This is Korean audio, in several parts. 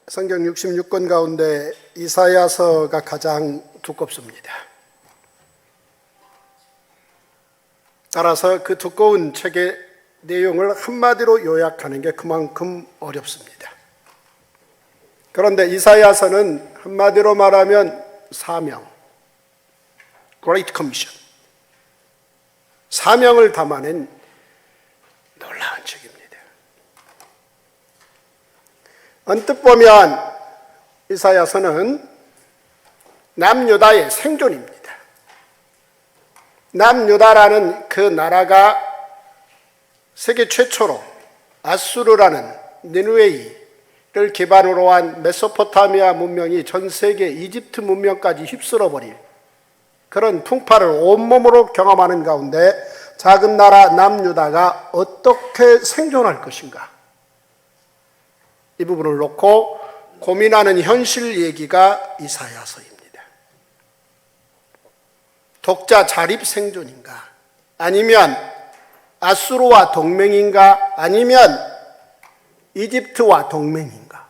성경 66권 가운데 이사야서가 가장 두껍습니다. 따라서 그 두꺼운 책의 내용을 한마디로 요약하는 게 그만큼 어렵습니다. 그런데 이사야서는 한마디로 말하면 사명, Great Commission, 사명을 담아낸 놀라운 책입니다. 언뜻 보면 이사야서는 남유다의 생존입니다. 남유다라는 그 나라가 세계 최초로 아수르라는 니느웨이를 기반으로 한 메소포타미아 문명이 전 세계 이집트 문명까지 휩쓸어버릴 그런 풍파를 온몸으로 경험하는 가운데 작은 나라 남유다가 어떻게 생존할 것인가, 이 부분을 놓고 고민하는 현실 얘기가 이사야서입니다. 독자 자립 생존인가? 아니면 아수르와 동맹인가? 아니면 이집트와 동맹인가?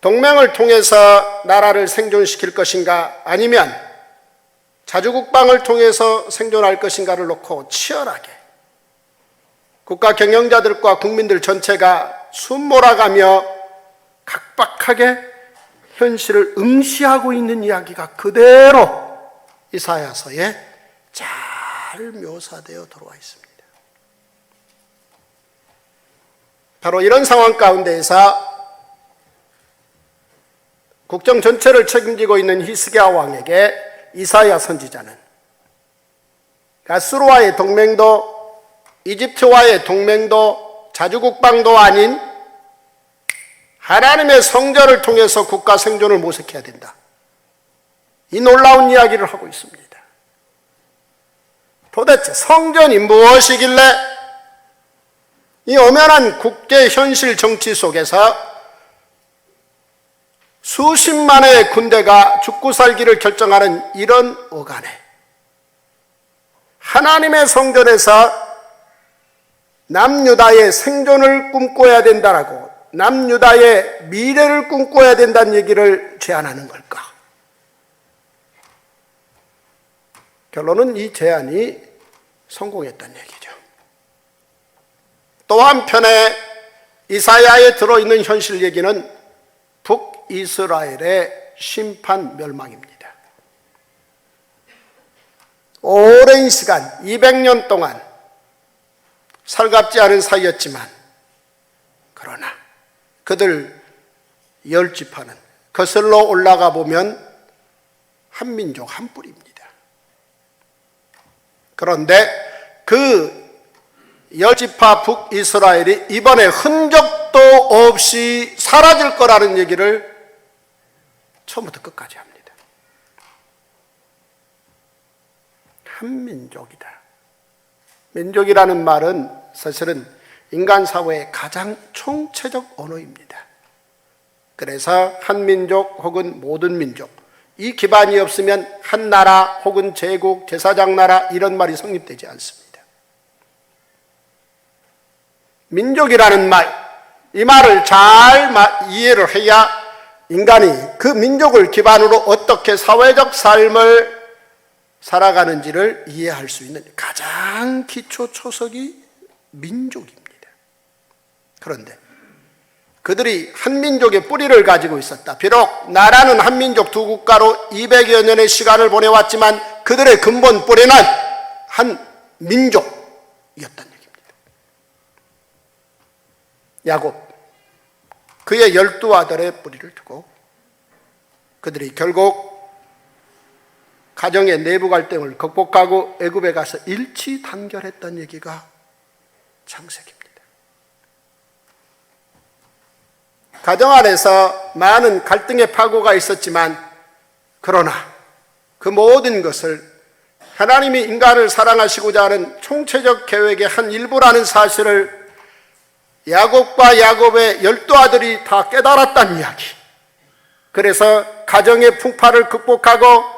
동맹을 통해서 나라를 생존시킬 것인가? 아니면 자주국방을 통해서 생존할 것인가를 놓고 치열하게 국가 경영자들과 국민들 전체가 숨몰아가며 각박하게 현실을 응시하고 있는 이야기가 그대로 이사야서에 잘 묘사되어 들어와 있습니다. 바로 이런 상황 가운데에서 국정 전체를 책임지고 있는 히스기야 왕에게 이사야 선지자는 아수르와의 동맹도 이집트와의 동맹도 자주국방도 아닌 하나님의 성전을 통해서 국가 생존을 모색해야 된다, 이 놀라운 이야기를 하고 있습니다. 도대체 성전이 무엇이길래 이 엄연한 국제 현실 정치 속에서 수십만의 군대가 죽고 살기를 결정하는 이런 어간에 하나님의 성전에서 남유다의 생존을 꿈꿔야 된다라고, 남유다의 미래를 꿈꿔야 된다는 얘기를 제안하는 걸까? 결론은 이 제안이 성공했다는 얘기죠. 또 한편에 이사야에 들어있는 현실 얘기는 북이스라엘의 심판 멸망입니다. 오랜 시간 200년 동안 살갑지 않은 사이였지만, 그러나 그들 10지파는 거슬러 올라가 보면 한 민족 한 뿌리입니다. 그런데 그 10지파 북이스라엘이 이번에 흔적도 없이 사라질 거라는 얘기를 처음부터 끝까지 합니다. 한 민족이다. 민족이라는 말은 사실은 인간 사회의 가장 총체적 언어입니다. 그래서 한 민족 혹은 모든 민족, 이 기반이 없으면 한 나라 혹은 제국, 제사장 나라 이런 말이 성립되지 않습니다. 민족이라는 말, 이 말을 잘 이해를 해야 인간이 그 민족을 기반으로 어떻게 사회적 삶을 살아가는지를 이해할 수 있는 가장 기초 초석이 민족입니다. 그런데 그들이 한 민족의 뿌리를 가지고 있었다. 비록 나라는 한 민족 두 국가로 200여 년의 시간을 보내왔지만 그들의 근본 뿌리는 한 민족이었다는 얘기입니다. 야곱, 그의 12아들의 뿌리를 두고 그들이 결국 가정의 내부 갈등을 극복하고 애굽에 가서 일치단결했다는 얘기가 창세기입니다. 가정 안에서 많은 갈등의 파고가 있었지만, 그러나 그 모든 것을 하나님이 인간을 사랑하시고자 하는 총체적 계획의 한 일부라는 사실을 야곱과 야곱의 12아들이 다 깨달았다는 이야기. 그래서 가정의 풍파를 극복하고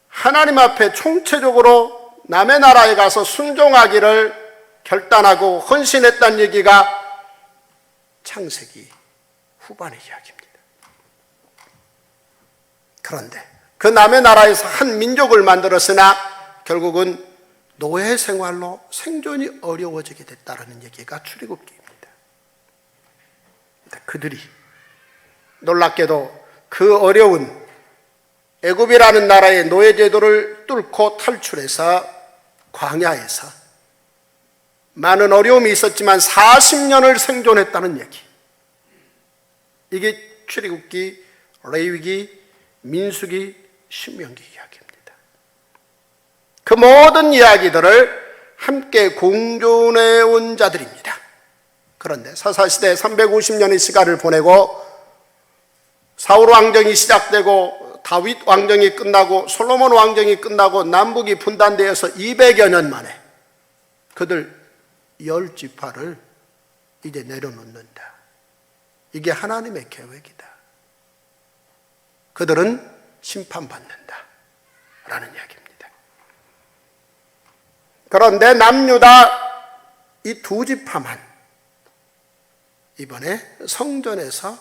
하나님 앞에 총체적으로 남의 나라에 가서 순종하기를 결단하고 헌신했다는 얘기가 창세기 후반의 이야기입니다. 그런데 그 남의 나라에서 한 민족을 만들었으나 결국은 노예 생활로 생존이 어려워지게 됐다는 얘기가 출애굽기입니다. 그들이 놀랍게도 그 어려운 애굽이라는 나라의 노예 제도를 뚫고 탈출해서 광야에서 많은 어려움이 있었지만 40년을 생존했다는 얘기. 이게 출애굽기, 레위기, 민수기, 신명기 이야기입니다. 그 모든 이야기들을 함께 공존해 온 자들입니다. 그런데 사사시대 350년의 시간을 보내고 사울 왕정이 시작되고 다윗 왕정이 끝나고 솔로몬 왕정이 끝나고 남북이 분단되어서 200여 년 만에 그들 10지파를 이제 내려놓는다. 이게 하나님의 계획이다. 그들은 심판받는다 라는 이야기입니다. 그런데 남유다 이 두 지파만 이번에 성전에서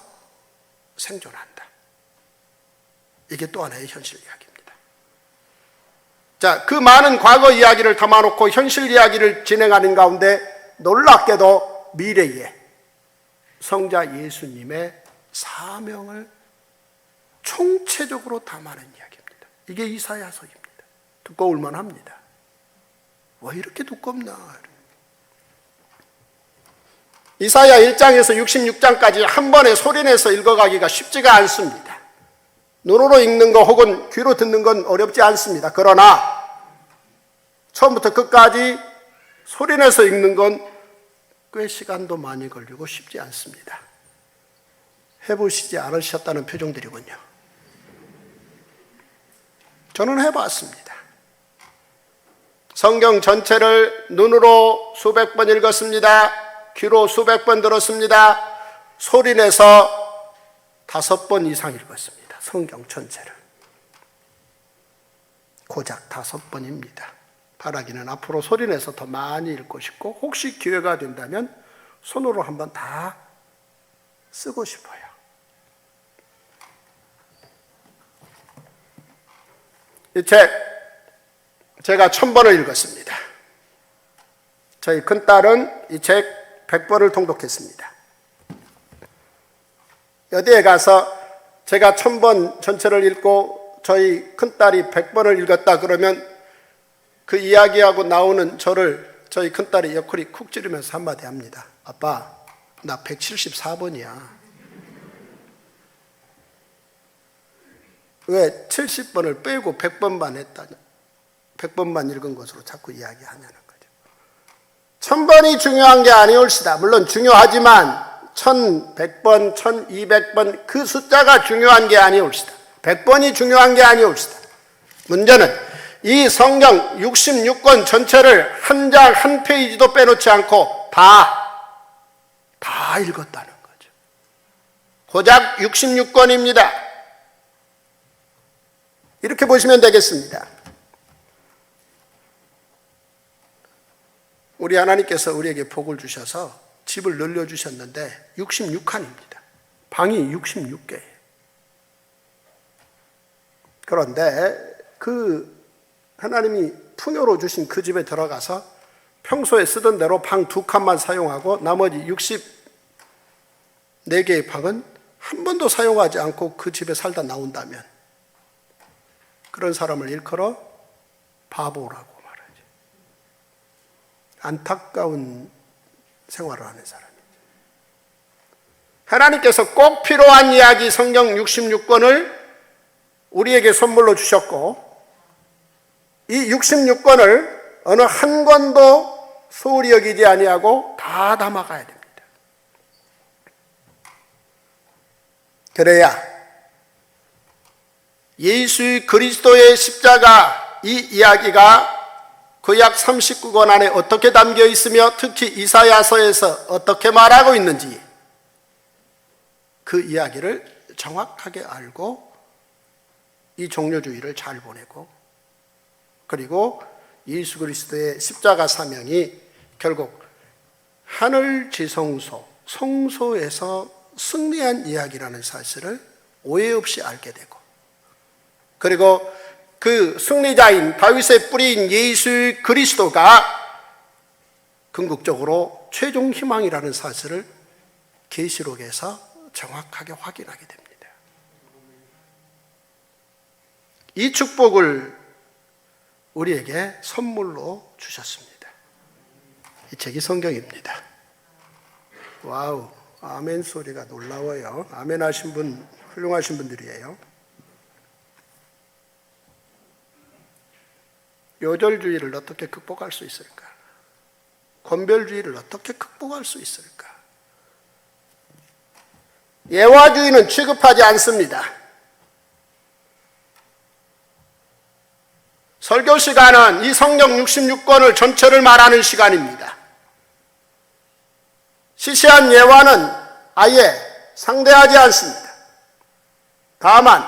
생존한다. 이게 또 하나의 현실 이야기입니다. 자, 그 많은 과거 이야기를 담아놓고 현실 이야기를 진행하는 가운데 놀랍게도 미래에 성자 예수님의 사명을 총체적으로 담아낸 이야기입니다. 이게 이사야서입니다. 두꺼울만 합니다. 왜 이렇게 두껍나? 이사야 1장에서 66장까지 한 번에 소리내서 읽어가기가 쉽지가 않습니다. 눈으로 읽는 거 혹은 귀로 듣는 건 어렵지 않습니다. 그러나 처음부터 끝까지 소리내서 읽는 건 꽤 시간도 많이 걸리고 쉽지 않습니다. 해보시지 않으셨다는 표정들이군요. 저는 해봤습니다. 성경 전체를 눈으로 수백 번 읽었습니다. 귀로 수백 번 들었습니다. 소리내서 5번 이상 읽었습니다. 성경 전체를. 고작 5번입니다. 바라기는 앞으로 소리내서 더 많이 읽고 싶고 혹시 기회가 된다면 손으로 한번 다 쓰고 싶어요. 이 책 제가 1000번을 읽었습니다. 저희 큰딸은 이 책 100번을 통독했습니다. 어디에 가서 제가 1000번 전체를 읽고 저희 큰딸이 100번을 읽었다 그러면 그 이야기하고 나오는 저를 저희 큰딸이 옆구리 쿡 찌르면서 한마디 합니다. 아빠, 나 174번이야. 왜 70번을 빼고 100번만 했다냐? 100번만 읽은 것으로 자꾸 이야기하냐는 거죠. 1000번이 중요한 게 아니올시다. 물론 중요하지만 1100번, 1200번 그 숫자가 중요한 게 아니올시다. 100번이 중요한 게 아니올시다. 문제는 이 성경 66권 전체를 한 장 한 페이지도 빼놓지 않고 다 읽었다는 거죠. 고작 66권입니다. 이렇게 보시면 되겠습니다. 우리 하나님께서 우리에게 복을 주셔서 집을 늘려주셨는데 66칸입니다. 방이 66개예요. 그런데 그 하나님이 풍요로 주신 그 집에 들어가서 평소에 쓰던 대로 방 2칸만 사용하고 나머지 64개의 방은 한 번도 사용하지 않고 그 집에 살다 나온다면 그런 사람을 일컬어 바보라고 말하죠. 안타까운 생활을 하는 사람이죠. 하나님께서 꼭 필요한 이야기 성경 66권을 우리에게 선물로 주셨고 이 66권을 어느 한 권도 소홀히 여기지 아니하고 다 담아가야 됩니다. 그래야 예수 그리스도의 십자가 이 이야기가 구약 39권 안에 어떻게 담겨 있으며 특히 이사야서에서 어떻게 말하고 있는지 그 이야기를 정확하게 알고 이 종려주의를 잘 보내고 그리고 예수 그리스도의 십자가 사명이 결국 하늘 지성소 성소에서 승리한 이야기라는 사실을 오해 없이 알게 되고, 그리고 그 승리자인 다윗의 뿌리인 예수 그리스도가 궁극적으로 최종 희망이라는 사실을 계시록에서 정확하게 확인하게 됩니다. 이 축복을 우리에게 선물로 주셨습니다. 이 책이 성경입니다. 와우, 아멘 소리가 놀라워요. 아멘 하신 분, 훌륭하신 분들이에요. 요절주의를 어떻게 극복할 수 있을까? 권별주의를 어떻게 극복할 수 있을까? 예화주의는 취급하지 않습니다. 설교 시간은 이 성경 66권을 전체를 말하는 시간입니다. 시시한 예화는 아예 상대하지 않습니다. 다만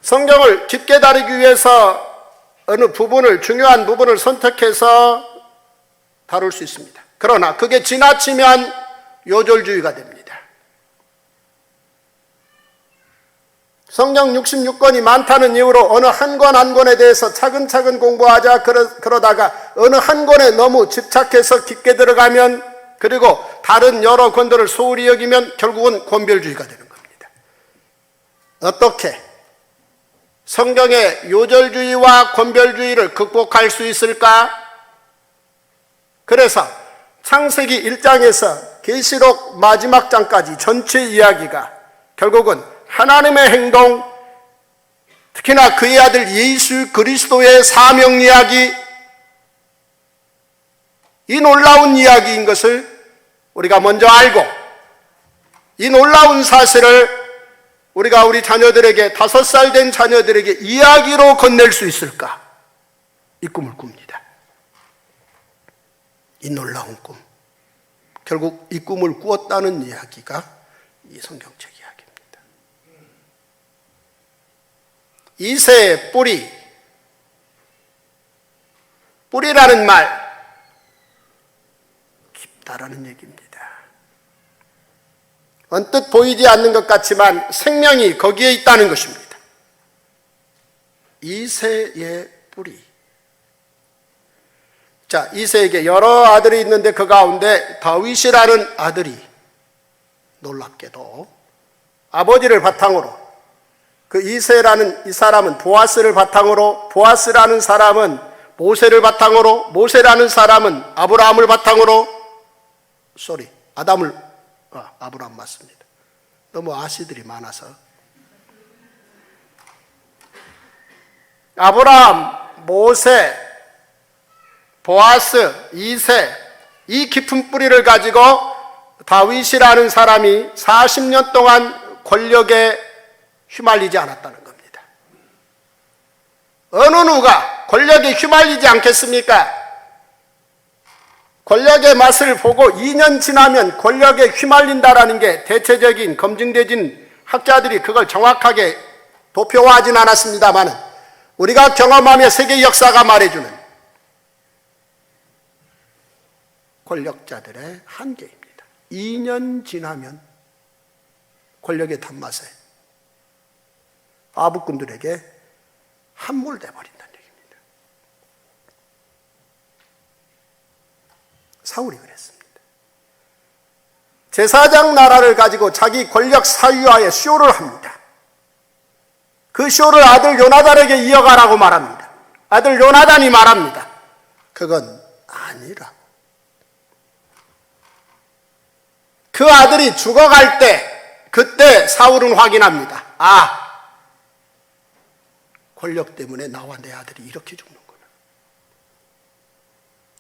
성경을 깊게 다루기 위해서 어느 부분을, 중요한 부분을 선택해서 다룰 수 있습니다. 그러나 그게 지나치면 요절주의가 됩니다. 성경 66권이 많다는 이유로 어느 한 권 한 권에 대해서 차근차근 공부하자 그러다가 어느 한 권에 너무 집착해서 깊게 들어가면, 그리고 다른 여러 권들을 소홀히 여기면 결국은 권별주의가 되는 겁니다. 어떻게 성경의 요절주의와 권별주의를 극복할 수 있을까? 그래서 창세기 1장에서 계시록 마지막 장까지 전체 이야기가 결국은 하나님의 행동, 특히나 그의 아들 예수 그리스도의 사명 이야기, 이 놀라운 이야기인 것을 우리가 먼저 알고, 이 놀라운 사실을 우리가 우리 자녀들에게, 5살 된 자녀들에게 이야기로 건넬 수 있을까? 이 꿈을 꿉니다. 이 놀라운 꿈. 결국 이 꿈을 꾸었다는 이야기가 이 성경책 이야기입니다. 이새의 뿌리. 뿌리라는 말, 깊다라는 얘기입니다. 언뜻 보이지 않는 것 같지만 생명이 거기에 있다는 것입니다. 이새의 뿌리. 자, 이새에게 여러 아들이 있는데 그 가운데 다윗이라는 아들이 놀랍게도 아버지를 바탕으로, 그 이새라는 이 사람은 보아스를 바탕으로, 보아스라는 사람은 모세를 바탕으로, 모세라는 사람은 아브라함을 바탕으로, 아브라함 맞습니다. 너무 아시들이 많아서. 아브라함, 모세, 보아스, 이새, 이 깊은 뿌리를 가지고 다윗이라는 사람이 40년 동안 권력에 휘말리지 않았다는 겁니다. 어느 누가 권력에 휘말리지 않겠습니까? 권력의 맛을 보고 2년 지나면 권력에 휘말린다라는 게 대체적인 검증되진 학자들이 그걸 정확하게 도표화하진 않았습니다만 우리가 경험하며 세계 역사가 말해주는 권력자들의 한계입니다. 2년 지나면 권력의 단맛에 아부꾼들에게 함몰돼 버린다는 얘기입니다. 사울이 그랬습니다. 제사장 나라를 가지고 자기 권력 사유화에 쇼를 합니다. 그 쇼를 아들 요나단에게 이어가라고 말합니다. 아들 요나단이 말합니다. 그건 아니라고. 그 아들이 죽어갈 때, 그때 사울은 확인합니다. 권력 때문에 나와 내 아들이 이렇게 죽는구나.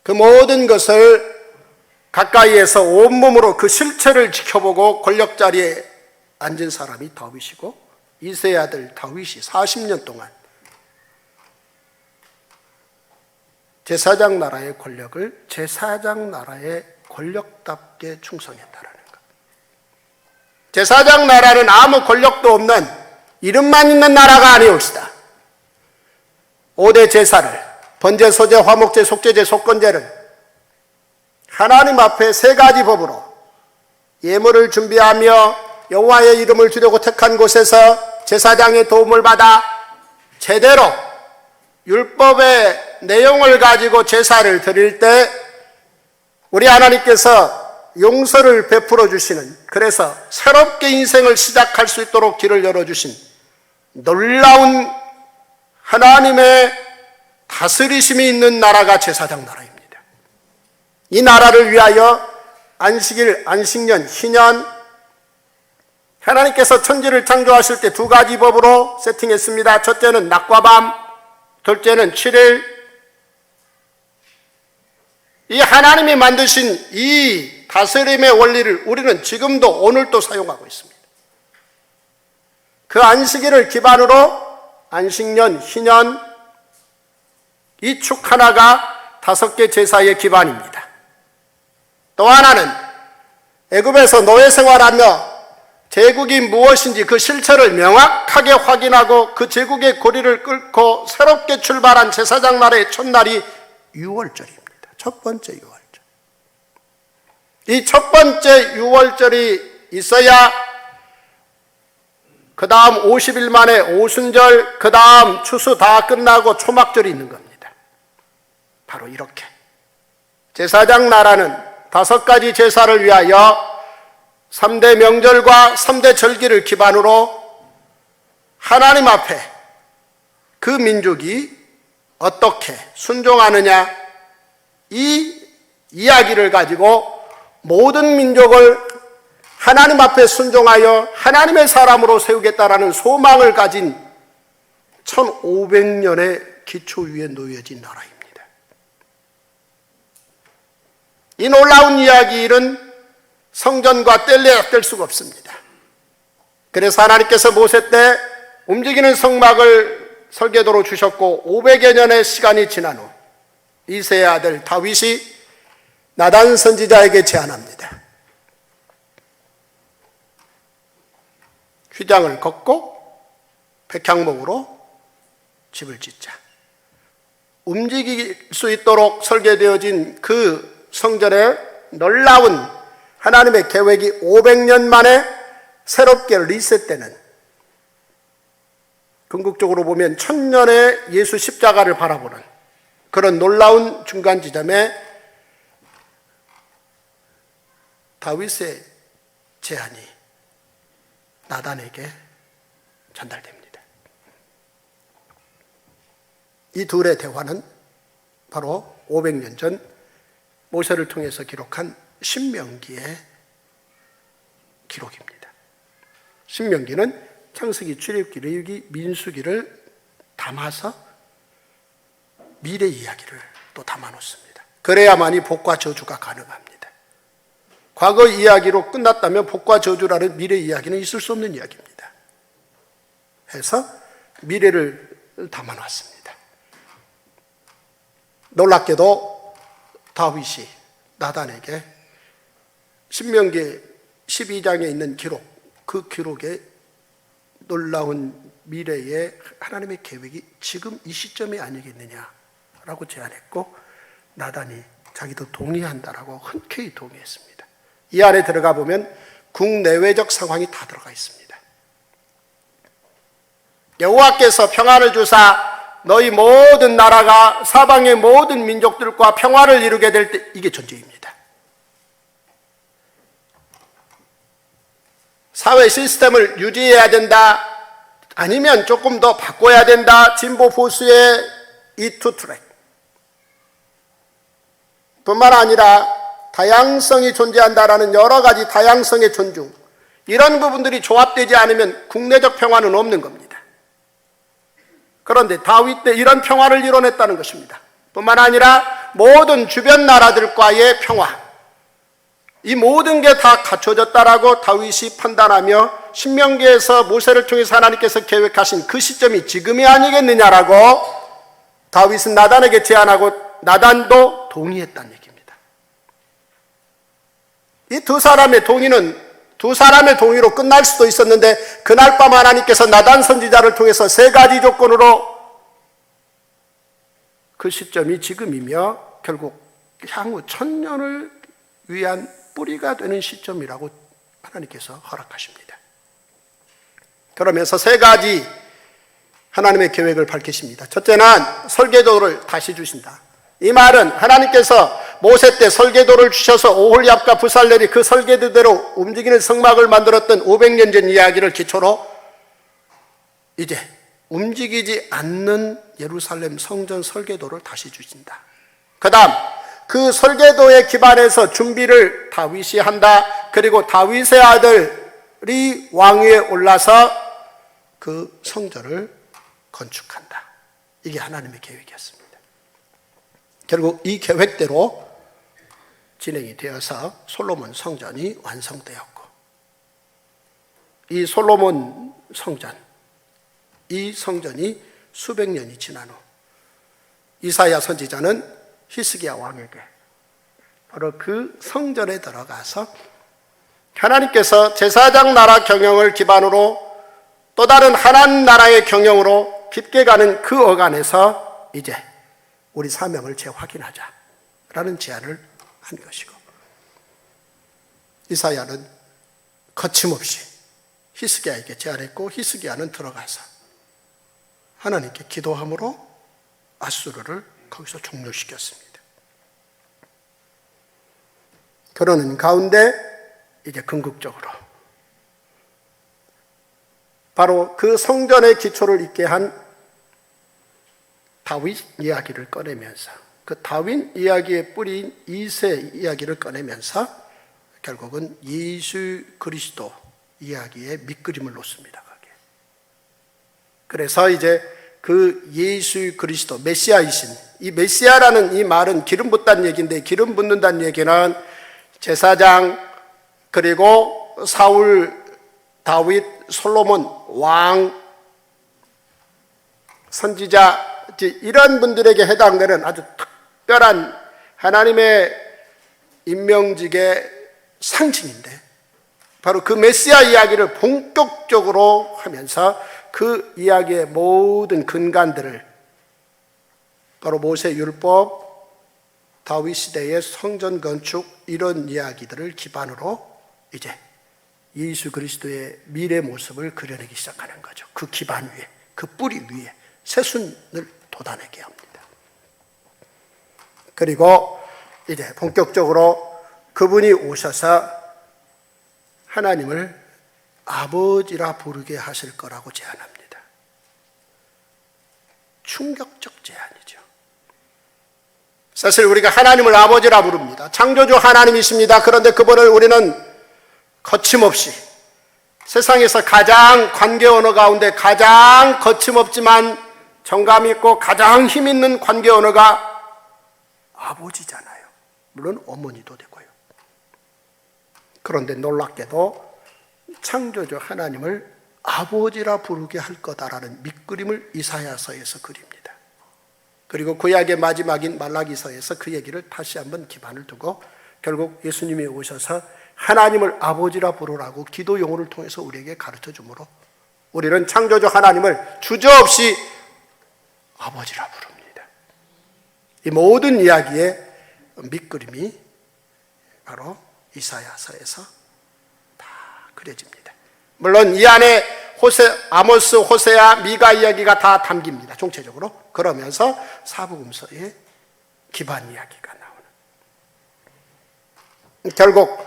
그 모든 것을 가까이에서 온몸으로 그 실체를 지켜보고 권력 자리에 앉은 사람이 다윗이고, 이새의 아들 다윗이 40년 동안 제사장 나라의 권력을 제사장 나라의 권력답게 충성했다라는 것. 제사장 나라는 아무 권력도 없는 이름만 있는 나라가 아니옵시다. 5대 제사를, 번제, 소제, 화목제, 속죄제, 속건제를 하나님 앞에 세 가지 법으로 예물을 준비하며 여호와의 이름을 두려고 택한 곳에서 제사장의 도움을 받아 제대로 율법의 내용을 가지고 제사를 드릴 때 우리 하나님께서 용서를 베풀어 주시는, 그래서 새롭게 인생을 시작할 수 있도록 길을 열어주신 놀라운 하나님의 다스리심이 있는 나라가 제사장 나라입니다. 이 나라를 위하여 안식일, 안식년, 희년, 하나님께서 천지를 창조하실 때 두 가지 법으로 세팅했습니다. 첫째는 낮과 밤, 둘째는 7일. 이 하나님이 만드신 이 다스림의 원리를 우리는 지금도 오늘도 사용하고 있습니다. 그 안식일을 기반으로 안식년, 희년, 이 축 하나가 5개 제사의 기반입니다. 또 하나는 애굽에서 노예 생활하며 제국이 무엇인지 그 실체를 명확하게 확인하고 그 제국의 고리를 끊고 새롭게 출발한 제사장 나라의 첫날이 유월절입니다. 첫 번째 유월절. 이 첫 번째 유월절이 있어야 그 다음 50일 만에 오순절, 그 다음 추수 다 끝나고 초막절이 있는 겁니다. 바로 이렇게 제사장 나라는 5가지 제사를 위하여 3대 명절과 3대 절기를 기반으로 하나님 앞에 그 민족이 어떻게 순종하느냐, 이 이야기를 가지고 모든 민족을 하나님 앞에 순종하여 하나님의 사람으로 세우겠다라는 소망을 가진 1500년의 기초 위에 놓여진 나라입니다. 이 놀라운 이야기는 성전과 뗄래야 뗄 수가 없습니다. 그래서 하나님께서 모세 때 움직이는 성막을 설계도로 주셨고 500여 년의 시간이 지난 후 이새의 아들 다윗이 나단 선지자에게 제안합니다. 휘장을 걷고 백향목으로 집을 짓자. 움직일 수 있도록 설계되어진 그 성전의 놀라운 하나님의 계획이 500년 만에 새롭게 리셋되는, 궁극적으로 보면 1000년의 예수 십자가를 바라보는 그런 놀라운 중간 지점에 다윗의 제안이 나단에게 전달됩니다. 이 둘의 대화는 바로 500년 전 모세를 통해서 기록한 신명기의 기록입니다. 신명기는 창세기, 출애굽기, 레위기, 민수기를 담아서 미래 이야기를 또 담아 놓습니다. 그래야만이 복과 저주가 가능합니다. 과거 이야기로 끝났다면 복과 저주라는 미래 이야기는 있을 수 없는 이야기입니다. 해서 미래를 담아 놨습니다. 놀랍게도 다윗이 나단에게 신명기 12장에 있는 기록, 그 기록에 놀라운 미래의 하나님의 계획이 지금 이 시점이 아니겠느냐라고 제안했고, 나단이 자기도 동의한다라고 흔쾌히 동의했습니다. 이 안에 들어가 보면 국내외적 상황이 다 들어가 있습니다. 여호와께서 평안을 주사 너희 모든 나라가 사방의 모든 민족들과 평화를 이루게 될 때, 이게 전제입니다. 사회 시스템을 유지해야 된다, 아니면 조금 더 바꿔야 된다, 진보 보수의 이 투 트랙 뿐만 아니라 다양성이 존재한다라는 여러 가지 다양성의 존중, 이런 부분들이 조합되지 않으면 국내적 평화는 없는 겁니다. 그런데 다윗 때 이런 평화를 이뤄냈다는 것입니다. 뿐만 아니라 모든 주변 나라들과의 평화, 이 모든 게 다 갖춰졌다라고 다윗이 판단하며 신명기에서 모세를 통해서 하나님께서 계획하신 그 시점이 지금이 아니겠느냐라고 다윗은 나단에게 제안하고 나단도 동의했다는 얘기입니다. 이 두 사람의 동의는 두 사람의 동의로 끝날 수도 있었는데, 그날 밤 하나님께서 나단 선지자를 통해서 3가지 조건으로 그 시점이 지금이며 결국 향후 1000년을 위한 뿌리가 되는 시점이라고 하나님께서 허락하십니다. 그러면서 세 가지 하나님의 계획을 밝히십니다. 첫째는 설계도를 다시 주신다. 이 말은 하나님께서 모세 때 설계도를 주셔서 오홀리압과 부살렐이 그 설계도대로 움직이는 성막을 만들었던 500년 전 이야기를 기초로 이제 움직이지 않는 예루살렘 성전 설계도를 다시 주신다. 그 다음 그 설계도에 기반해서 준비를 다윗이 한다. 그리고 다윗의 아들이 왕위에 올라서 그 성전을 건축한다. 이게 하나님의 계획이었습니다. 결국 이 계획대로 진행이 되어서 솔로몬 성전이 완성되었고, 이 솔로몬 성전, 이 성전이 수백 년이 지난 후 이사야 선지자는 히스기야 왕에게 바로 그 성전에 들어가서 하나님께서 제사장 나라 경영을 기반으로 또 다른 하나님 나라의 경영으로 깊게 가는 그 어간에서 이제 우리 사명을 재확인하자라는 제안을 한 것이고, 이사야는 거침없이 히스기야에게 제안했고, 히스기야는 들어가서 하나님께 기도함으로 아수르를 거기서 종료시켰습니다. 그러는 가운데 이제 궁극적으로 바로 그 성전의 기초를 잇게 한 다윗 이야기를 꺼내면서, 그 다윗 이야기의 뿌리인 이새 이야기를 꺼내면서 결국은 예수 그리스도 이야기의 밑그림을 놓습니다. 거기에. 그래서 이제 그 예수 그리스도 메시아이신, 이 메시아라는 이 말은 기름 붓다는 얘기인데, 기름 붓는다는 얘기는 제사장, 그리고 사울, 다윗, 솔로몬, 왕, 선지자, 이런 분들에게 해당되는 아주 특별한 하나님의 임명직의 상징인데, 바로 그 메시아 이야기를 본격적으로 하면서 그 이야기의 모든 근간들을 바로 모세 율법, 다윗 시대의 성전 건축, 이런 이야기들을 기반으로 이제 예수 그리스도의 미래 모습을 그려내기 시작하는 거죠. 그 기반 위에, 그 뿌리 위에 새순을 돋아내게 합니다. 그리고 이제 본격적으로 그분이 오셔서 하나님을 아버지라 부르게 하실 거라고 제안합니다. 충격적 제안이죠. 사실 우리가 하나님을 아버지라 부릅니다. 창조주 하나님이십니다. 그런데 그분을 우리는 거침없이 세상에서 가장 관계 언어 가운데 가장 거침없지만 정감 있고 가장 힘 있는 관계 언어가 아버지잖아요. 물론 어머니도 되고요. 그런데 놀랍게도 창조주 하나님을 아버지라 부르게 할 거다라는 밑그림을 이사야서에서 그립니다. 그리고 구약의 마지막인 말라기서에서 그 얘기를 다시 한번 기반을 두고 결국 예수님이 오셔서 하나님을 아버지라 부르라고 기도 용어를 통해서 우리에게 가르쳐 주므로 우리는 창조주 하나님을 주저없이 아버지라 부릅니다. 이 모든 이야기의 밑그림이 바로 이사야서에서 다 그려집니다. 물론 이 안에 아모스, 호세아, 미가 이야기가 다 담깁니다. 총체적으로. 그러면서 사복음서의 기반 이야기가 나오는. 결국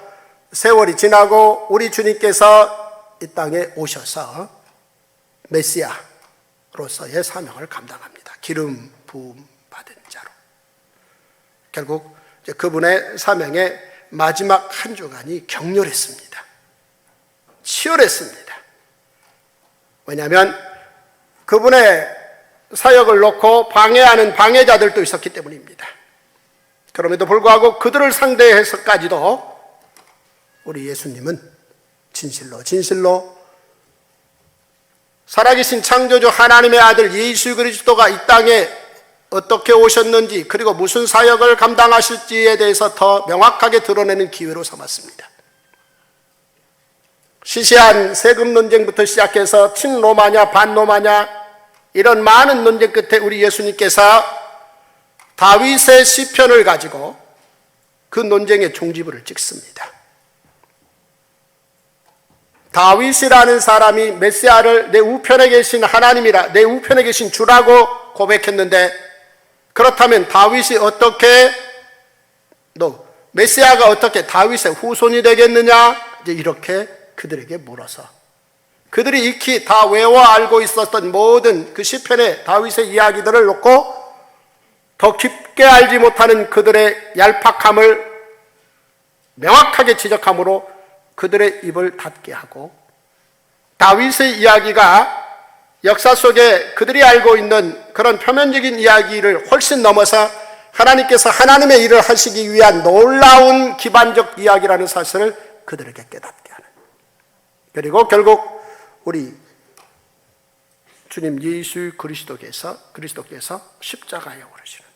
세월이 지나고 우리 주님께서 이 땅에 오셔서 메시아로서의 사명을 감당합니다. 기름 부음 받은 자로. 결국 그분의 사명의 마지막 한 주간이 격렬했습니다. 치열했습니다. 왜냐하면 그분의 사역을 놓고 방해하는 방해자들도 있었기 때문입니다. 그럼에도 불구하고 그들을 상대해서까지도 우리 예수님은 진실로 살아계신 창조주 하나님의 아들 예수 그리스도가 이 땅에 어떻게 오셨는지, 그리고 무슨 사역을 감당하실지에 대해서 더 명확하게 드러내는 기회로 삼았습니다. 시시한 세금 논쟁부터 시작해서 친로마냐 반로마냐 이런 많은 논쟁 끝에 우리 예수님께서 다윗의 시편을 가지고 그 논쟁의 종지부를 찍습니다. 다윗이라는 사람이 메시아를 내 우편에 계신 하나님이라, 내 우편에 계신 주라고 고백했는데, 그렇다면 다윗이 어떻게, 메시아가 어떻게 다윗의 후손이 되겠느냐? 이제 이렇게 그들에게 물어서 그들이 익히 다 외워 알고 있었던 모든 그 시편의 다윗의 이야기들을 놓고 더 깊게 알지 못하는 그들의 얄팍함을 명확하게 지적함으로 그들의 입을 닫게 하고, 다윗의 이야기가 역사 속에 그들이 알고 있는 그런 표면적인 이야기를 훨씬 넘어서 하나님께서 하나님의 일을 하시기 위한 놀라운 기반적 이야기라는 사실을 그들에게 깨닫게 하는, 그리고 결국 우리 주님 예수 그리스도께서 십자가에 오르시는,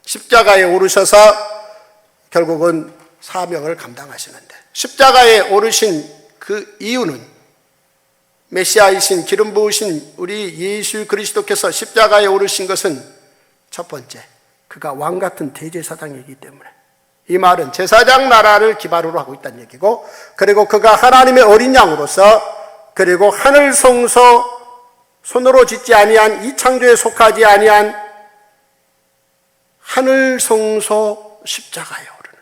십자가에 오르셔서 결국은 사명을 감당하시는데, 십자가에 오르신 그 이유는 메시아이신 기름 부으신 우리 예수 그리스도께서 십자가에 오르신 것은 첫 번째, 그가 왕 같은 대제사장이기 때문에, 이 말은 제사장 나라를 기반으로 하고 있다는 얘기고, 그리고 그가 하나님의 어린 양으로서, 그리고 하늘 성소 손으로 짓지 아니한 이 창조에 속하지 아니한 하늘 성소 십자가에 오르는,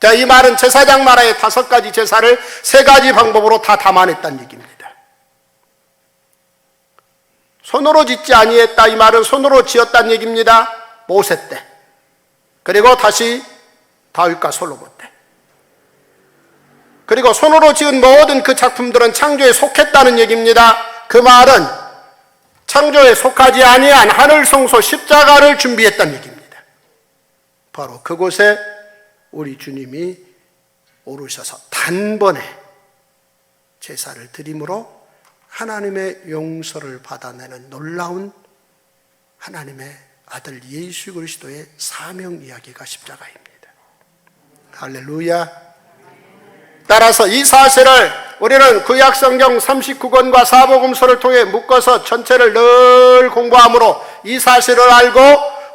자, 이 말은 제사장 나라의 5가지 제사를 3가지 방법으로 다 담아냈다는 얘기입니다. 손으로 짓지 아니했다, 이 말은 손으로 지었다는 얘기입니다. 모세 때, 그리고 다시 다윗과 솔로몬 때, 그리고 손으로 지은 모든 그 작품들은 창조에 속했다는 얘기입니다. 그 말은 창조에 속하지 아니한 하늘 성소 십자가를 준비했다는 얘기입니다. 바로 그곳에 우리 주님이 오르셔서 단번에 제사를 드림으로 하나님의 용서를 받아내는 놀라운 하나님의 아들 예수 그리스도의 사명 이야기가 십자가입니다. 할렐루야. 따라서 이 사실을 우리는 구약 성경 39권과 사복음서를 통해 묶어서 전체를 늘 공부함으로 이 사실을 알고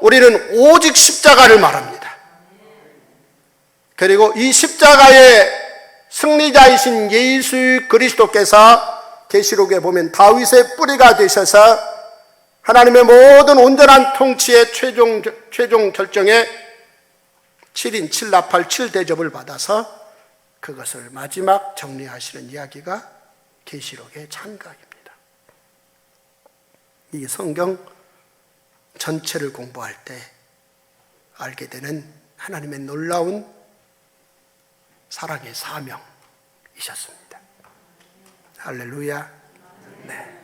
우리는 오직 십자가를 말합니다. 그리고 이 십자가의 승리자이신 예수 그리스도께서 계시록에 보면 다윗의 뿌리가 되셔서 하나님의 모든 온전한 통치의 최종 결정에 7인 7나팔 7대접을 받아서 그것을 마지막 정리하시는 이야기가 계시록의 장각입니다. 이 성경 전체를 공부할 때 알게 되는 하나님의 놀라운 사랑의 사명이셨습니다. 할렐루야. 네.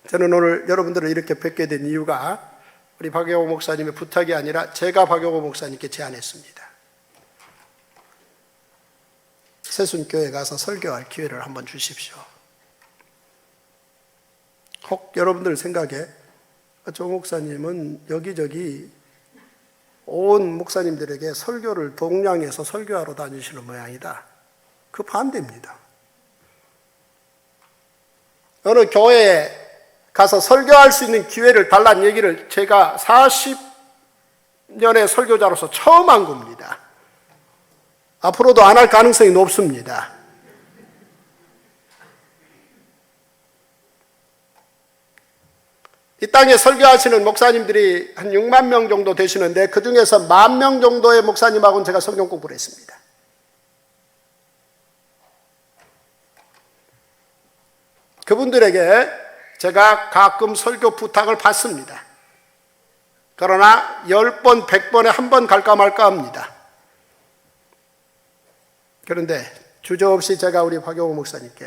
저는 오늘 여러분들을 이렇게 뵙게 된 이유가 우리 박영호 목사님의 부탁이 아니라 제가 박영호 목사님께 제안했습니다. 새순교회 가서 설교할 기회를 한번 주십시오. 혹 여러분들 생각에 조 목사님은 여기저기 온 목사님들에게 설교를 동량해서 설교하러 다니시는 모양이다. 그 반대입니다. 어느 교회에 가서 설교할 수 있는 기회를 달라는 얘기를 제가 40년의 설교자로서 처음 한 겁니다. 앞으로도 안 할 가능성이 높습니다. 이 땅에 설교하시는 목사님들이 한 6만 명 정도 되시는데 그 중에서 10,000명 정도의 목사님하고는 제가 성경 공부를 했습니다. 그분들에게 제가 가끔 설교 부탁을 받습니다. 그러나 10번, 100번에 한 번 갈까 말까 합니다. 그런데 주저없이 제가 우리 박영호 목사님께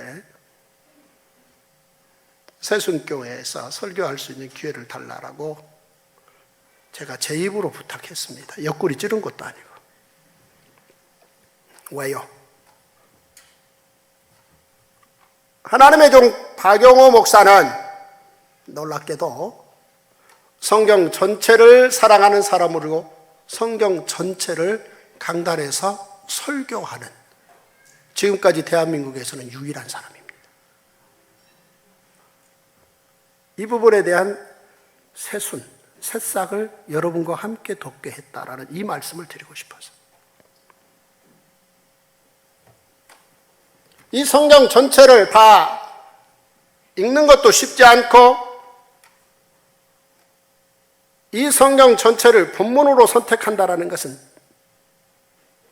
새순교회에서 설교할 수 있는 기회를 달라고 제가 제 입으로 부탁했습니다. 옆구리 찌른 것도 아니고. 왜요? 하나님의 종 박영호 목사는 놀랍게도 성경 전체를 사랑하는 사람으로 성경 전체를 강단에서 설교하는 지금까지 대한민국에서는 유일한 사람입니다. 이 부분에 대한 새순, 새싹을 여러분과 함께 돋게 했다라는 이 말씀을 드리고 싶어서. 이 성경 전체를 다 읽는 것도 쉽지 않고 이 성경 전체를 본문으로 선택한다라는 것은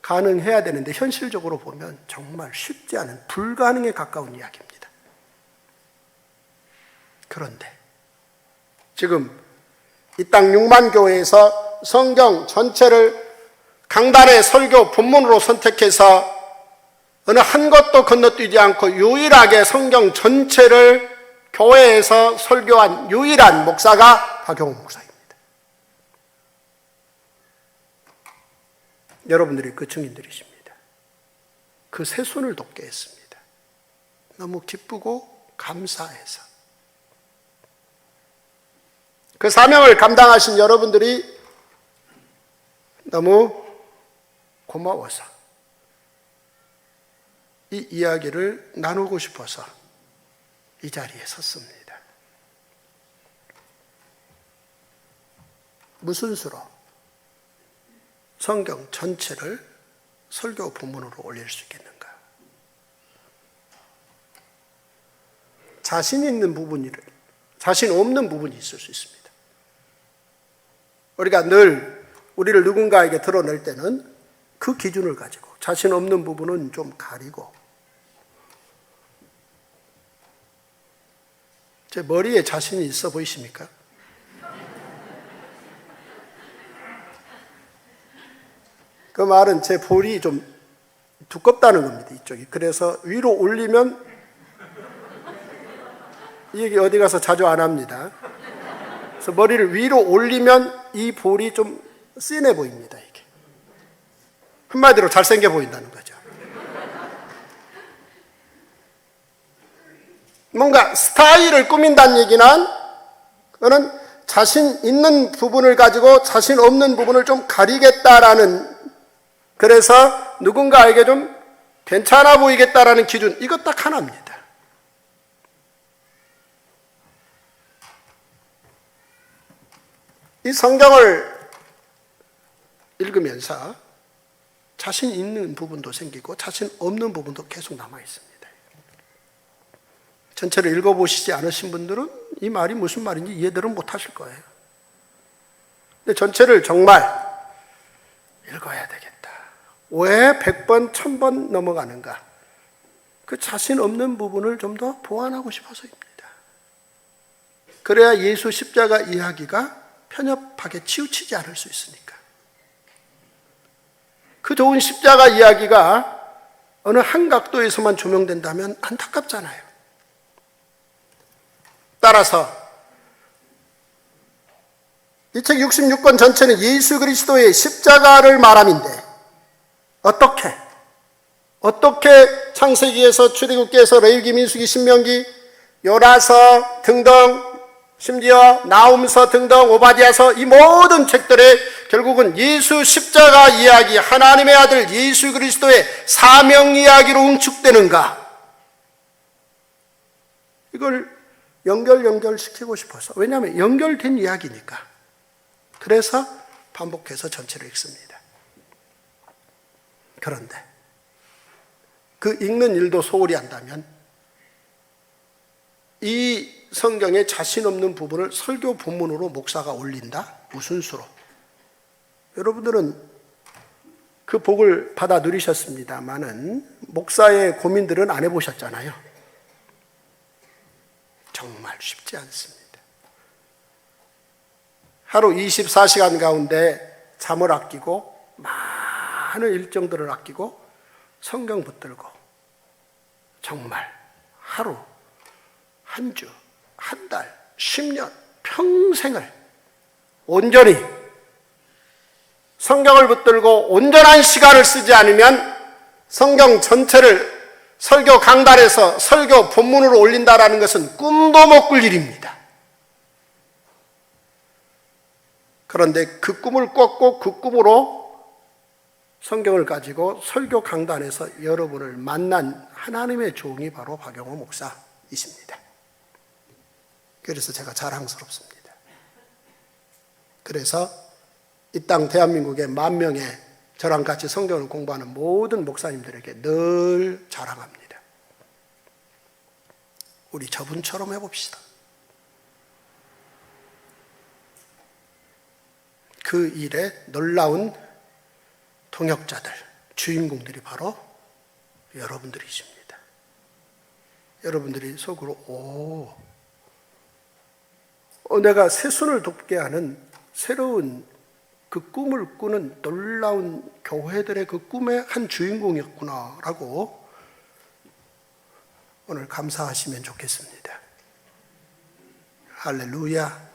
가능해야 되는데 현실적으로 보면 정말 쉽지 않은 불가능에 가까운 이야기입니다. 그런데 지금 이 땅 6만 교회에서 성경 전체를 강단의 설교 본문으로 선택해서 어느 한 것도 건너뛰지 않고 유일하게 성경 전체를 교회에서 설교한 유일한 목사가 박용훈 목사입니다. 여러분들이 그 증인들이십니다. 그 세 손을 돕게 했습니다. 너무 기쁘고 감사해서. 그 사명을 감당하신 여러분들이 너무 고마워서 이 이야기를 나누고 싶어서 이 자리에 섰습니다. 무슨 수로 성경 전체를 설교 본문으로 올릴 수 있겠는가? 자신 있는 부분이를, 자신 없는 부분이 있을 수 있습니다. 우리가 늘 우리를 누군가에게 드러낼 때는 그 기준을 가지고 자신 없는 부분은 좀 가리고. 제 머리에 자신이 있어 보이십니까? 그 말은 제 볼이 좀 두껍다는 겁니다, 이쪽이. 그래서 위로 올리면, 이 얘기 어디 가서 자주 안 합니다. 그래서 머리를 위로 올리면 이 볼이 좀 씬해 보입니다, 이게. 한마디로 잘생겨 보인다는 거죠. 뭔가 스타일을 꾸민다는 얘기는 그거는 자신 있는 부분을 가지고 자신 없는 부분을 좀 가리겠다라는, 그래서 누군가에게 좀 괜찮아 보이겠다라는 기준, 이것 딱 하나입니다. 이 성경을 읽으면서 자신 있는 부분도 생기고 자신 없는 부분도 계속 남아 있습니다. 전체를 읽어보시지 않으신 분들은 이 말이 무슨 말인지 이해들은 못하실 거예요. 근데 전체를 정말 읽어야 되겠다. 왜 100번, 1000번 넘어가는가? 그 자신 없는 부분을 좀 더 보완하고 싶어서입니다. 그래야 예수 십자가 이야기가 편협하게 치우치지 않을 수 있으니까. 그 좋은 십자가 이야기가 어느 한 각도에서만 조명된다면 안타깝잖아요. 따라서 이 책 66권 전체는 예수 그리스도의 십자가를 말함인데 어떻게 창세기에서 출애굽기에서 레위기, 민수기, 신명기, 요나서 등등, 심지어 나훔서 등등, 오바댜서, 이 모든 책들에 결국은 예수 십자가 이야기, 하나님의 아들 예수 그리스도의 사명 이야기로 응축되는가? 이걸 연결시키고 싶어서. 왜냐하면 연결된 이야기니까. 그래서 반복해서 전체를 읽습니다. 그런데 그 읽는 일도 소홀히 한다면 이 성경에 자신 없는 부분을 설교 본문으로 목사가 올린다? 무슨 수로? 여러분들은 그 복을 받아 누리셨습니다마는 목사의 고민들은 안 해보셨잖아요. 정말 쉽지 않습니다. 하루 24시간 가운데 잠을 아끼고 많은 일정들을 아끼고 성경 붙들고 정말 하루, 한 주, 한 달, 10년, 평생을 온전히 성경을 붙들고 온전한 시간을 쓰지 않으면 성경 전체를 설교 강단에서 설교 본문으로 올린다라는 것은 꿈도 못 꿀 일입니다. 그런데 그 꿈을 꿨고 그 꿈으로 성경을 가지고 설교 강단에서 여러분을 만난 하나님의 종이 바로 박용호 목사이십니다. 그래서 제가 자랑스럽습니다. 그래서 이 땅 대한민국의 10,000명의 저랑 같이 성경을 공부하는 모든 목사님들에게 늘 자랑합니다. 우리 저분처럼 해봅시다. 그 일에 놀라운 동역자들, 주인공들이 바로 여러분들이십니다. 여러분들이 속으로 내가 새순을 돕게 하는 새로운 그 꿈을 꾸는 놀라운 교회들의 그 꿈의 한 주인공이었구나라고 오늘 감사하시면 좋겠습니다. 할렐루야.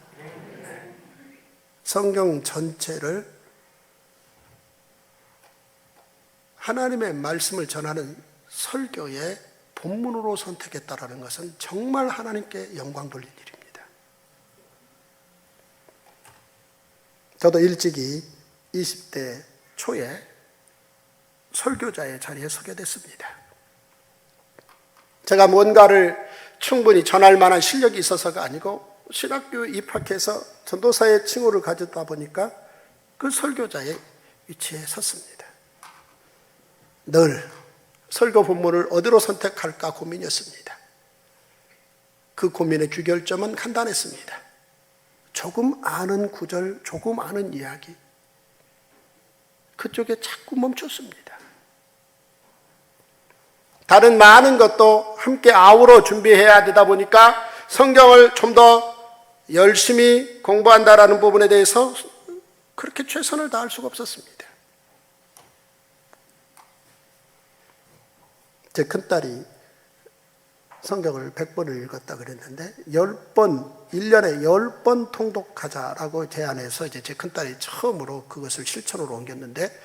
성경 전체를 하나님의 말씀을 전하는 설교의 본문으로 선택했다라는 것은 정말 하나님께 영광 돌린 일입니다. 저도 일찍이 20대 초에 설교자의 자리에 서게 됐습니다. 제가 뭔가를 충분히 전할 만한 실력이 있어서가 아니고 신학교에 입학해서 전도사의 칭호를 가졌다 보니까 그 설교자의 위치에 섰습니다. 늘 설교 본문을 어디로 선택할까 고민이었습니다. 그 고민의 귀결점은 간단했습니다. 조금 아는 구절, 조금 아는 이야기, 그쪽에 자꾸 멈췄습니다. 다른 많은 것도 함께 아우러 준비해야 되다 보니까 성경을 좀 더 열심히 공부한다라는 부분에 대해서 그렇게 최선을 다할 수가 없었습니다. 제 큰딸이 성경을 100번을 읽었다 그랬는데 10번, 1년에 10번 통독하자라고 제안해서 이제 제 큰딸이 처음으로 그것을 실천으로 옮겼는데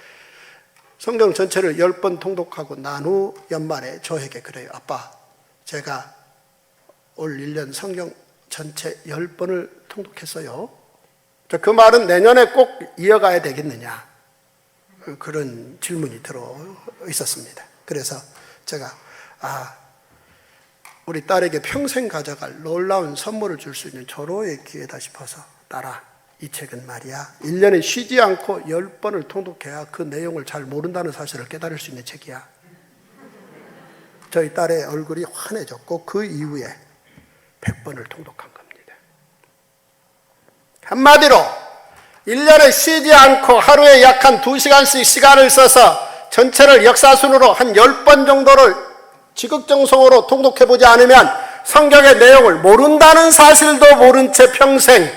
성경 전체를 10번 통독하고 난 후 연말에 저에게 그래요. 아빠, 제가 올 1년 성경 전체 10번을 통독했어요. 그 말은 내년에 꼭 이어가야 되겠느냐, 그런 질문이 들어 있었습니다. 그래서 제가 우리 딸에게 평생 가져갈 놀라운 선물을 줄 수 있는 절호의 기회다 싶어서 딸아, 이 책은 말이야 1년에 쉬지 않고 10번을 통독해야 그 내용을 잘 모른다는 사실을 깨달을 수 있는 책이야. 저희 딸의 얼굴이 환해졌고 그 이후에 100번을 통독한 겁니다. 한마디로 1년에 쉬지 않고 하루에 약 한 2시간씩 시간을 써서 전체를 역사순으로 한 10번 정도를 지극정성으로 통독해보지 않으면 성경의 내용을 모른다는 사실도 모른 채 평생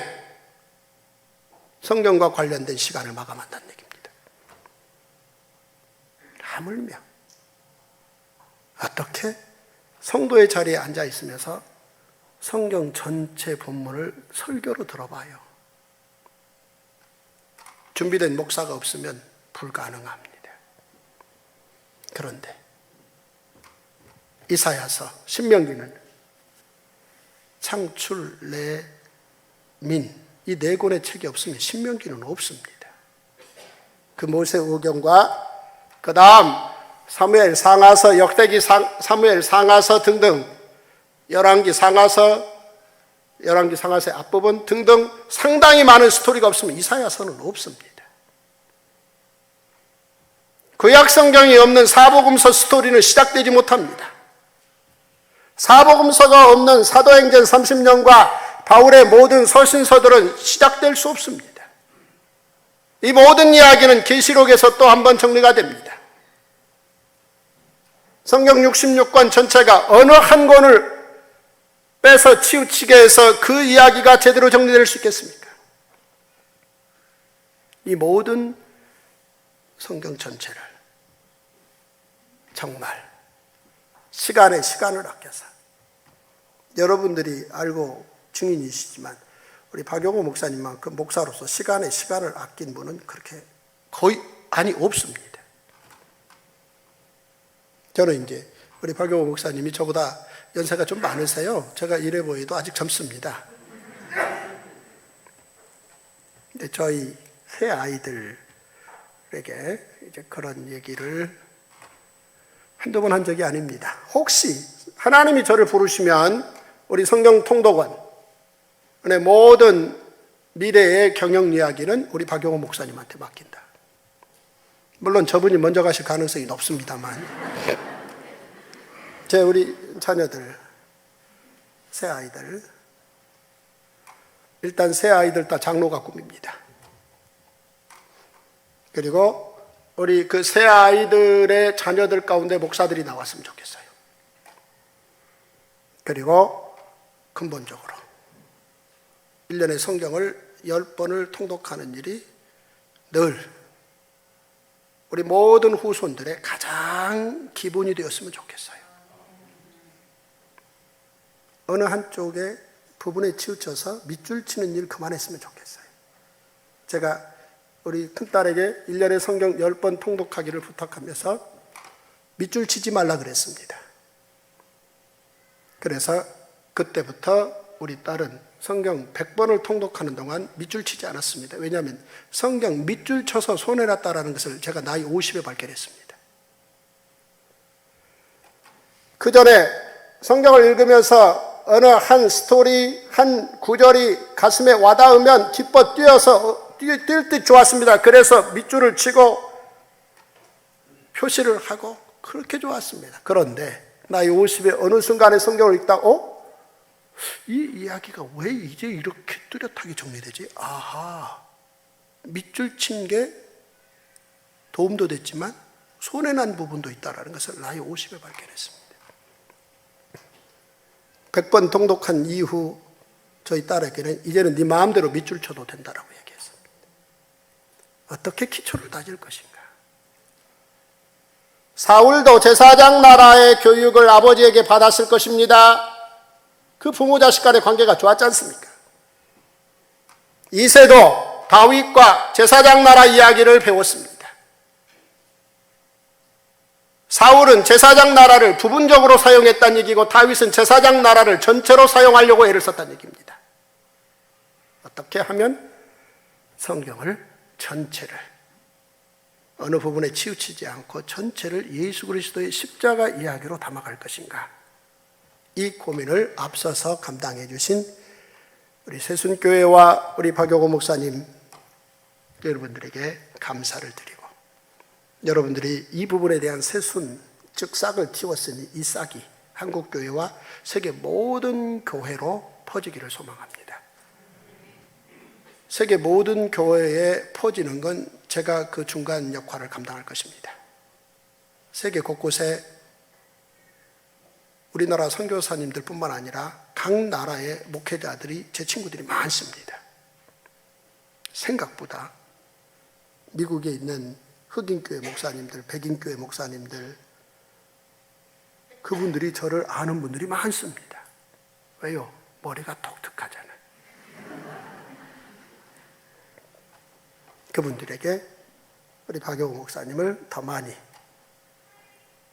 성경과 관련된 시간을 마감한다는 얘기입니다. 하물며 어떻게 성도의 자리에 앉아 있으면서 성경 전체 본문을 설교로 들어봐요. 준비된 목사가 없으면 불가능합니다. 그런데 이사야서, 신명기는 창출, 민, 이 4권의 책이 없으면 신명기는 없습니다. 그 모세오경과 그 다음 사무엘 상하서, 역대기 사무엘 상하서 등등 열왕기 상하서의 앞부분 등등 상당히 많은 스토리가 없으면 이사야서는 없습니다. 구약 성경이 없는 사복음서 스토리는 시작되지 못합니다. 사복음서가 없는 사도행전 30년과 바울의 모든 서신서들은 시작될 수 없습니다. 이 모든 이야기는 계시록에서 또 한 번 정리가 됩니다. 성경 66권 전체가 어느 한 권을 빼서 치우치게 해서 그 이야기가 제대로 정리될 수 있겠습니까? 이 모든 성경 전체를 정말 시간을 아껴서, 여러분들이 알고 증인이시지만 우리 박용호 목사님만큼 목사로서 시간을 아낀 분은 그렇게 거의 없습니다. 저는 이제 우리 박용호 목사님이 저보다 연세가 좀 많으세요. 제가 이래 보여도 아직 젊습니다. 근데 저희 새 아이들에게 이제 그런 얘기를 한두 번 한 적이 아닙니다. 혹시 하나님이 저를 부르시면 우리 성경 통독원의 모든 미래의 경영 이야기는 우리 박용호 목사님한테 맡긴다. 물론 저분이 먼저 가실 가능성이 높습니다만 우리 자녀들, 새 아이들, 일단 새 아이들 다 장로가 꿈입니다. 그리고 우리 그 새 아이들의 자녀들 가운데 목사들이 나왔으면 좋겠어요. 그리고 근본적으로 1년에 성경을 10번을 통독하는 일이 늘 우리 모든 후손들의 가장 기본이 되었으면 좋겠어요. 어느 한쪽에 부분에 치우쳐서 밑줄 치는 일 그만했으면 좋겠어요. 제가 우리 큰딸에게 1년에 성경 10번 통독하기를 부탁하면서 밑줄 치지 말라 그랬습니다. 그래서 그때부터 우리 딸은 성경 100번을 통독하는 동안 밑줄 치지 않았습니다. 왜냐하면 성경 밑줄 쳐서 손해났다라는 것을 제가 나이 50에 발견했습니다. 그 전에 성경을 읽으면서 어느 한 스토리, 한 구절이 가슴에 와닿으면 기뻐 뛰어서 뛸 듯 좋았습니다. 그래서 밑줄을 치고 표시를 하고 그렇게 좋았습니다. 그런데 나이 50에 어느 순간에 성경을 읽다 이 이야기가 왜 이제 이렇게 뚜렷하게 정리되지? 아하, 밑줄 친 게 도움도 됐지만 손해난 부분도 있다는 것을 나이 50에 발견했습니다. 100번 통독한 이후 저희 딸에게는 이제는 네 마음대로 밑줄 쳐도 된다라고 얘기했습니다. 어떻게 기초를 다질 것인가? 사울도 제사장 나라의 교육을 아버지에게 받았을 것입니다. 그 부모 자식 간의 관계가 좋았지 않습니까? 이새도 다윗과 제사장 나라 이야기를 배웠습니다. 사울은 제사장 나라를 부분적으로 사용했다는 얘기고 다윗은 제사장 나라를 전체로 사용하려고 애를 썼다는 얘기입니다. 어떻게 하면 성경을 전체를 어느 부분에 치우치지 않고 전체를 예수 그리스도의 십자가 이야기로 담아갈 것인가? 이 고민을 앞서서 감당해 주신 우리 새순교회와 우리 박용호 목사님 여러분들에게 감사를 드리고, 여러분들이 이 부분에 대한 새순, 즉 싹을 틔웠으니 이 싹이 한국교회와 세계 모든 교회로 퍼지기를 소망합니다. 세계 모든 교회에 퍼지는 건 제가 그 중간 역할을 감당할 것입니다. 세계 곳곳에 우리나라 선교사님들 뿐만 아니라 각 나라의 목회자들이 제 친구들이 많습니다. 생각보다 미국에 있는 흑인교회 목사님들, 백인교회 목사님들, 그분들이 저를 아는 분들이 많습니다. 왜요? 머리가 독특하잖아요. 그분들에게 우리 박용호 목사님을 더 많이,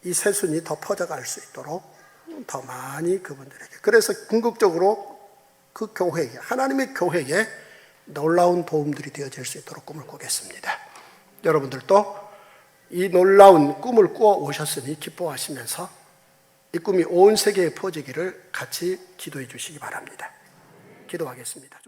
이 새순이 더 퍼져갈 수 있도록 더 많이 그분들에게, 그래서 궁극적으로 그 교회에, 하나님의 교회에 놀라운 도움들이 되어질 수 있도록 꿈을 꾸겠습니다. 여러분들도 이 놀라운 꿈을 꾸어 오셨으니 기뻐하시면서 이 꿈이 온 세계에 퍼지기를 같이 기도해 주시기 바랍니다. 기도하겠습니다.